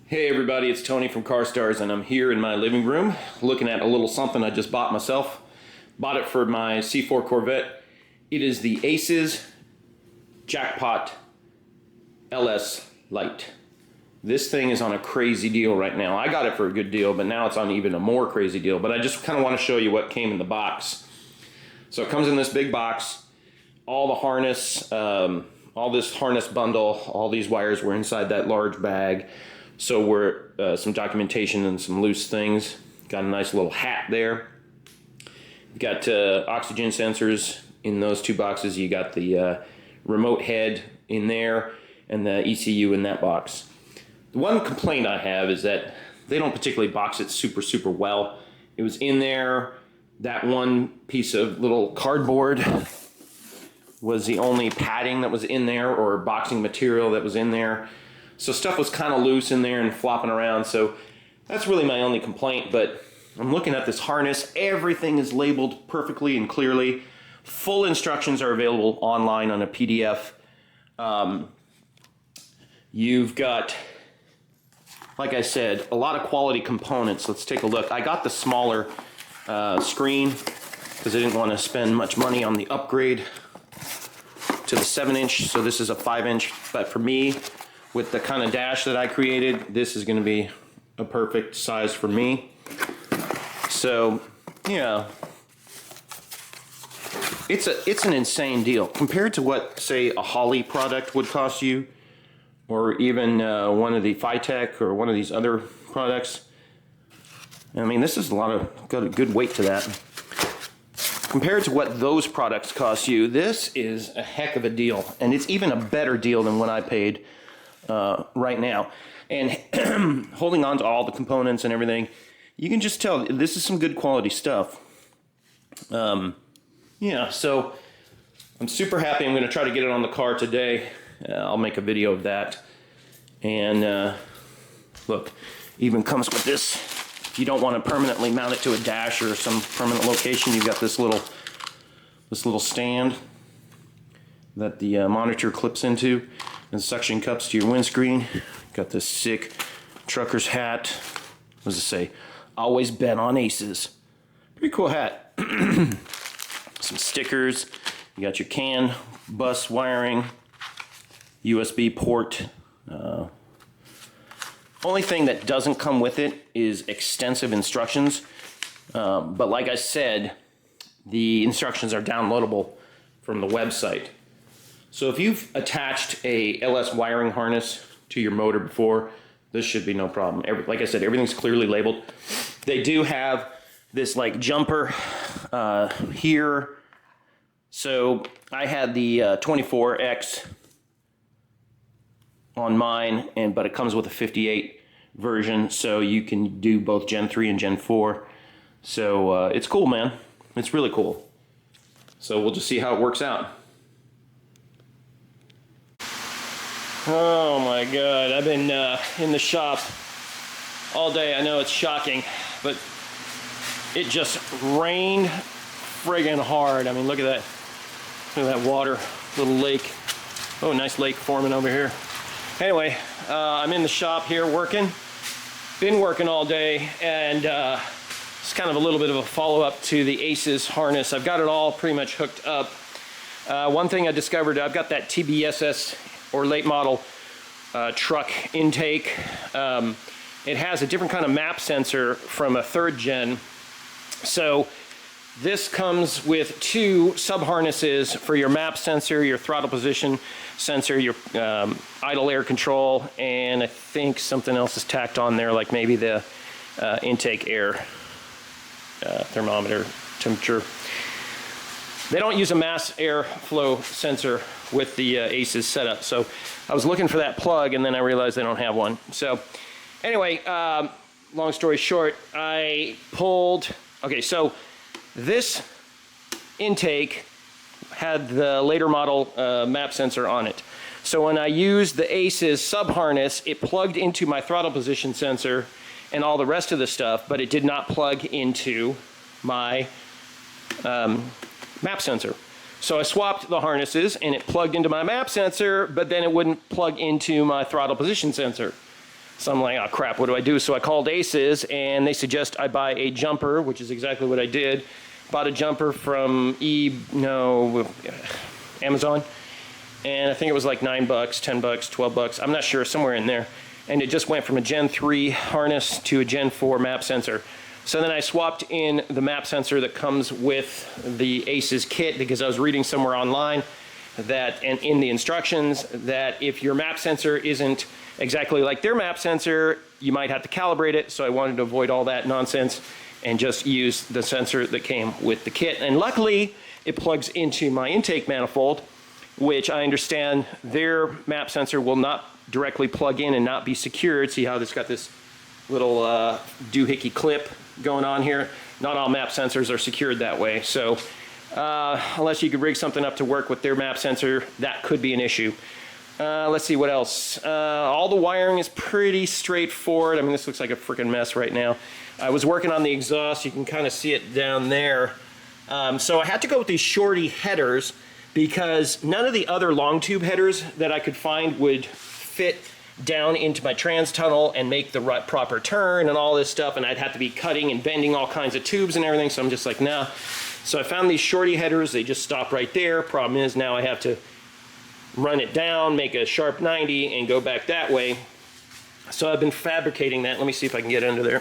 Hey everybody, it's Tony from Car Stars, and I'm here in my living room looking at a little something I just bought myself. Bought it for my C4 Corvette. It is the ACES Jackpot LS Lite. This thing is on a crazy deal right now. I got it for a good deal, but now it's on even a more crazy deal. But I just kind of want to show you what came in the box. So it comes in this big box. All the harness, all this harness bundle, all these wires were inside that large bag. So we're some documentation and some loose things. Got a nice little hat there. Got oxygen sensors in those two boxes. You got the remote head in there and the ECU in that box. The one complaint I have is that they don't particularly box it super well. It was in there. That one piece of little cardboard was the only padding that was in there, or boxing material that was in there. So stuff was kind of loose in there and flopping around. So that's really my only complaint. But I'm looking at this harness. Everything is labeled perfectly and clearly. Full instructions are available online on a PDF. You've got, like I said, a lot of quality components. Let's take a look. I got the smaller screen because I didn't want to spend much money on the upgrade to the 7-inch. So this is a 5-inch. But for me, with the kind of dash that I created, this is going to be a perfect size for me. So, yeah, it's an insane deal compared to what, say, a Holley product would cost you, or even one of the Phytech or one of these other products. I mean, this is a lot of got a good weight to that. Compared to what those products cost you, this is a heck of a deal, and it's even a better deal than what I paid right now. And holding on to all the components and everything, you can just tell this is some good quality stuff. Yeah, so I'm super happy. I'm going to try to get it on the car today. I'll make a video of that. And look, even comes with this. If you don't want to permanently mount it to a dash or some permanent location, you've got this little stand that the monitor clips into, and suction cups to your windscreen. Got this sick trucker's hat. What does it say? Always bet on ACES. Pretty cool hat. Some stickers. You got your CAN bus wiring, USB port. Only thing that doesn't come with it is extensive instructions. But like I said, the instructions are downloadable from the website. So if you've attached a LS wiring harness to your motor before, this should be no problem. Like I said, everything's clearly labeled. They do have this like jumper here. So I had the 24X on mine, but it comes with a 58 version, so you can do both Gen 3 and Gen 4. So it's cool, man. It's really cool. So we'll just see how it works out. Oh my God, I've been in the shop all day. I know it's shocking, but it just rained friggin' hard. I mean, look at that. Look at that water, little lake. Oh, nice lake forming over here. Anyway, I'm in the shop here working. Been working all day, and it's kind of a little bit of a follow-up to the ACES harness. I've got it all pretty much hooked up. One thing I discovered, I've got that TBSS or late model truck intake. It has a different kind of map sensor from a 3rd gen. So this comes with 2 sub-harnesses for your map sensor, your throttle position sensor, your idle air control, and I think something else is tacked on there, like maybe the intake air thermometer temperature. They don't use a mass airflow sensor with the ACES setup. So I was looking for that plug, and then I realized they don't have one. So anyway, long story short, I pulled, okay, so this intake had the later model map sensor on it. So when I used the ACES sub-harness, it plugged into my throttle position sensor and all the rest of the stuff, but it did not plug into my map sensor. So I swapped the harnesses and it plugged into my map sensor, but then it wouldn't plug into my throttle position sensor. So I'm like, oh crap, what do I do? So I called ACES, and they suggest I buy a jumper, which is exactly what I did. Bought a jumper from Amazon, and I think it was like $9, $10, $12. I'm not sure, somewhere in there. And it just went from a Gen 3 harness to a Gen 4 map sensor. So then I swapped in the map sensor that comes with the ACES kit, because I was reading somewhere online that, and in the instructions, that if your map sensor isn't exactly like their map sensor, you might have to calibrate it. So I wanted to avoid all that nonsense and just use the sensor that came with the kit. And luckily, it plugs into my intake manifold, which I understand their map sensor will not directly plug in and not be secured. See how it's got this little doohickey clip going on here? Not all map sensors are secured that way. So unless you could rig something up to work with their map sensor, that could be an issue. Let's see what else. All the wiring is pretty straightforward. I mean, this looks like a freaking mess right now. I was working on the exhaust. You can kind of see it down there. So I had to go with these shorty headers because none of the other long tube headers that I could find would fit down into my trans tunnel and make the right proper turn and all this stuff, and I'd have to be cutting and bending all kinds of tubes and everything, so I'm just like, nah. So I found these shorty headers. They just stop right there. Problem is now I have to run it down, make a sharp 90, and go back that way. So I've been fabricating that. Let me see if I can get under there.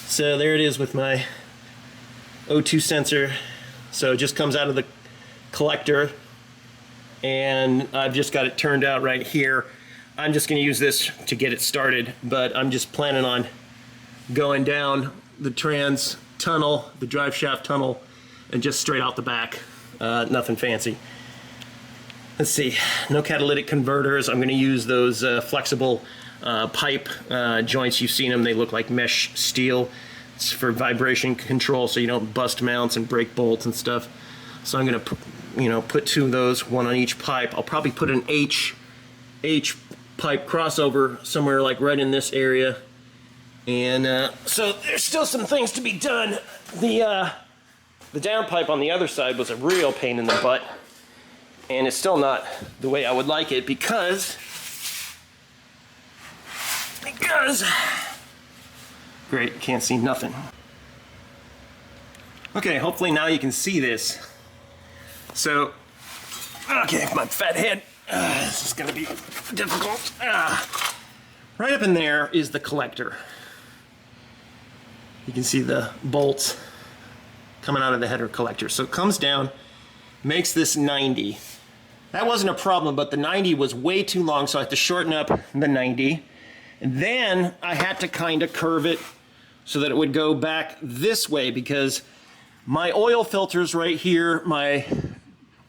So there it is with my O2 sensor. So it just comes out of the collector, and I've just got it turned out right here. I'm just going to use this to get it started, but I'm just planning on going down the trans tunnel, the drive shaft tunnel, and just straight out the back. Nothing fancy. Let's see, no catalytic converters. I'm going to use those flexible pipe joints. You've seen them, they look like mesh steel. It's for vibration control so you don't bust mounts and break bolts and stuff. So I'm going to put two of those, one on each pipe. I'll probably put an H pipe crossover somewhere like right in this area. And so there's still some things to be done. The downpipe on the other side was a real pain in the butt, and it's still not the way I would like it because great, can't see nothing. Okay, hopefully now you can see this. So, okay, my fat head, this is gonna be difficult. Right up in there is the collector. You can see the bolts coming out of the header collector. So it comes down, makes this 90. That wasn't a problem, but the 90 was way too long, so I had to shorten up the 90. And then I had to kind of curve it so that it would go back this way, because my oil filter's right here, my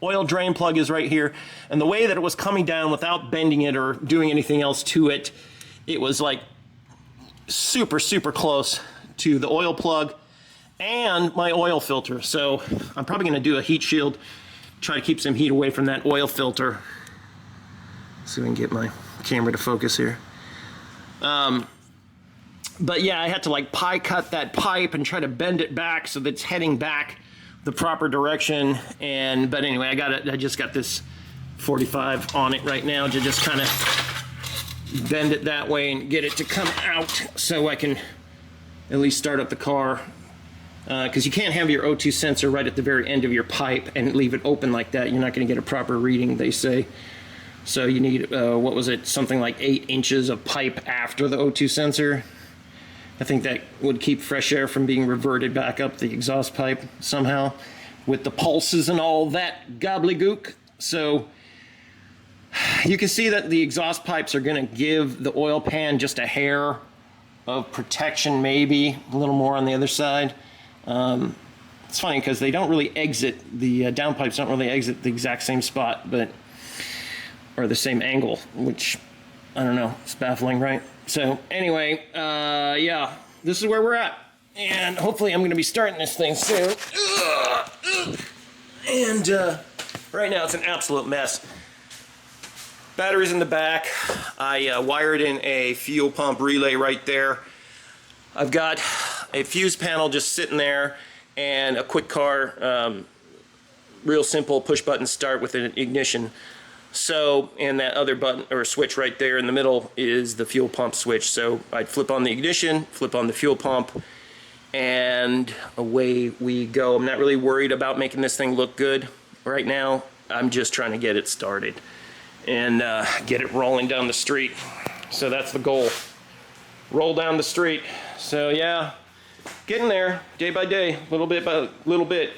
oil drain plug is right here, and the way that it was coming down without bending it or doing anything else to it, it was like super, super close to the oil plug and my oil filter. So I'm probably going to do a heat shield, try to keep some heat away from that oil filter. See if I can get my camera to focus here. But yeah, I had to like pie cut that pipe and try to bend it back so that it's heading back the proper direction. But anyway, I just got this 45 on it right now to just kind of bend it that way and get it to come out so I can at least start up the car. Because you can't have your O2 sensor right at the very end of your pipe and leave it open like that. You're not going to get a proper reading, they say. So you need, what was it, something like 8 inches of pipe after the O2 sensor. I think that would keep fresh air from being reverted back up the exhaust pipe somehow with the pulses and all that gobbledygook. So you can see that the exhaust pipes are going to give the oil pan just a hair of protection, maybe a little more on the other side. It's funny because they don't really exit, the downpipes don't really exit the exact same spot, or the same angle, which, I don't know, it's baffling, right? So anyway, yeah, this is where we're at. And hopefully I'm going to be starting this thing soon. And right now it's an absolute mess. Batteries in the back. I wired in a fuel pump relay right there. I've got a fuse panel just sitting there and a quick car, real simple push button start with an ignition. So, and that other button or switch right there in the middle is the fuel pump switch. So I'd flip on the ignition, flip on the fuel pump, and away we go. I'm not really worried about making this thing look good right now. I'm just trying to get it started and get it rolling down the street. So that's the goal. Roll down the street. So yeah, getting there day by day, little bit by little bit.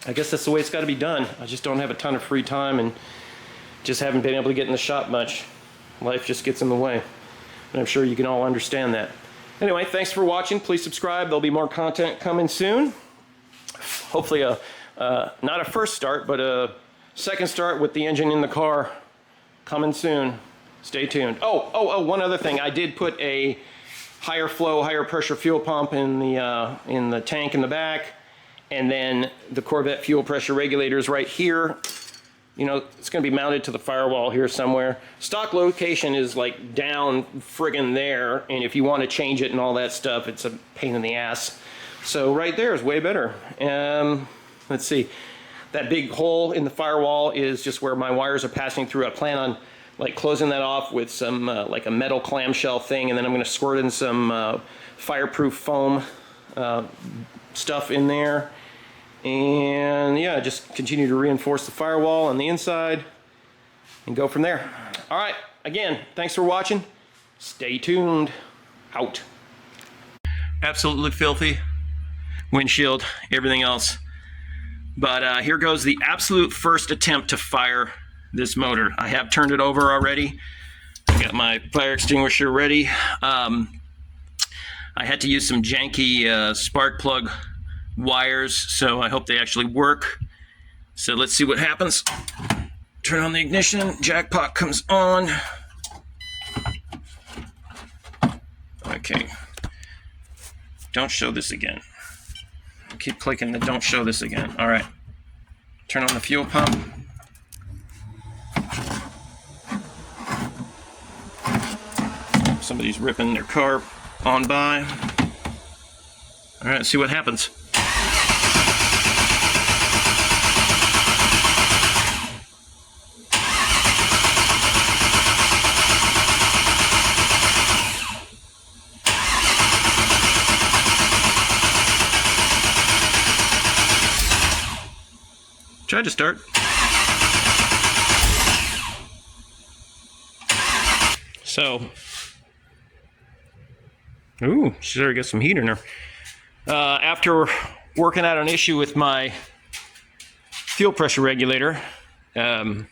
I guess that's the way it's got to be done. I just don't have a ton of free time and just haven't been able to get in the shop much. Life just gets in the way. And I'm sure you can all understand that. Anyway, thanks for watching. Please subscribe. There'll be more content coming soon. Hopefully not a first start, but a second start with the engine in the car coming soon. Stay tuned. Oh, one other thing. I did put a higher flow, higher pressure fuel pump in the tank in the back, and then the Corvette fuel pressure regulator is right here. You know, it's going to be mounted to the firewall here somewhere. Stock location is like down friggin' there, and if you want to change it and all that stuff, it's a pain in the ass. So right there is way better. Let's see. That big hole in the firewall is just where my wires are passing through. I plan on like closing that off with some like a metal clamshell thing, and then I'm going to squirt in some fireproof foam stuff in there. And yeah, just continue to reinforce the firewall on the inside and go from there. All right, again, thanks for watching. Stay tuned. Out. Absolutely filthy. Windshield, everything else. But here goes the absolute first attempt to fire this motor. I have turned it over already. I got my fire extinguisher ready. I had to use some janky spark plug wires, so I hope they actually work. So let's see what happens. Turn on the ignition, Jackpot comes on. Okay. Don't show this again. Keep clicking the don't show this again. All right. Turn on the fuel pump. Somebody's ripping their car on by. All right, let's see what happens. Tried to start. So, ooh, sure, got some heat in her. After working out an issue with my fuel pressure regulator, yeah,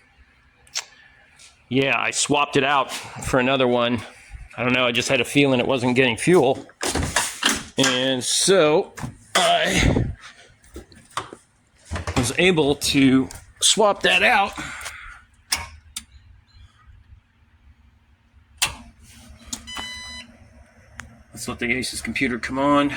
I swapped it out for another one. I don't know, I just had a feeling it wasn't getting fuel. And so I was able to swap that out. Let's let the ACES computer come on.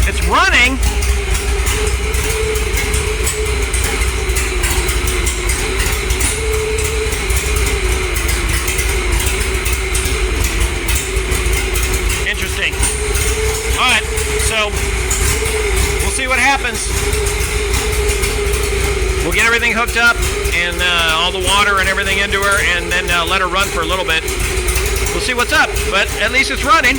It's running. Interesting. All right, so we'll see what happens. We'll get everything hooked up and all the water and everything into her, and then let her run for a little bit. We'll see what's up, but at least it's running.